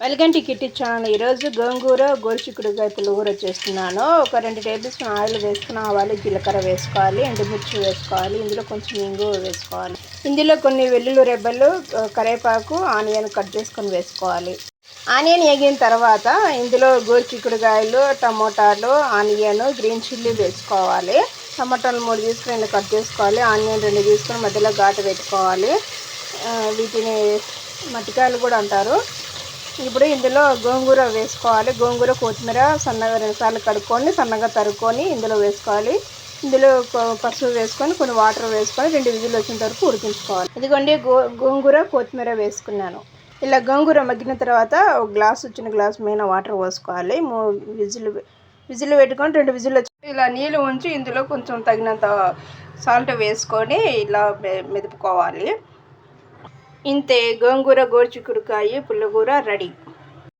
Welcome to kitty channel. ఈరోజు గోంగూర గోరుచిక్కుడుకాయ పులిహోర చేస్తున్నాను. ఒక 2 టేబుల్ స్పూన్ ఆయిల్ వేసుకుని ఆవాలు జీలకర్ర వేసుకోవాలి, ఎండుమిర్చి వేసుకోవాలి, ఇందులో కొంచెం ఇంగువ వేసుకోవాలి, ఇందులో కొన్ని వెల్లుల్లి రెబ్బలు, కరివేపాకు, ఆనియన్ కట్ చేసుకొని వేసుకోవాలి. ఆనియన్ వేగిన తర్వాత ఇందులో గోరుచిక్కుడుకాయలు, టమోటాలు, ఆనియన్, గ్రీన్ చిల్లీ వేసుకోవాలి. టమాటాలు 3 తీసుకుని కట్ చేసుకోవాలి. ఆనియన్ 2 తీసుకొని మధ్యలో ఘాటు పెట్టుకోవాలి. వీటిని మట్టికాయలు కూడా అంటారు. ఇప్పుడు ఇందులో గోంగూర వేసుకోవాలి. గోంగూర కొత్తిమీర సన్నగా 2 సార్లు కడుక్కొని సన్నగా తరుక్కొని ఇందులో వేసుకోవాలి. ఇందులో పసుపు వేసుకొని కొన్ని వాటర్ వేసుకొని 2 విజిల్ వచ్చేంత వరకు ఉడికించుకోవాలి. ఇదిగోండి గోంగూర కొత్తిమీర వేసుకున్నాను. ఇలా గోంగూర మగ్గిన తర్వాత ఒక గ్లాసు చిన్న గ్లాసు మీద వాటర్ పోసుకోవాలి. విజిల్ పెట్టుకొని 2 విజిల్ వచ్చి ఇలా నీళ్ళు ఉంచి ఇందులో కొంచెం తగినంత సాల్ట్ వేసుకొని ఇలా మెదుపుకోవాలి. ఇంతే, గోంగూర గోరుచిక్కుడుకాయ పులిహోర రెడీ.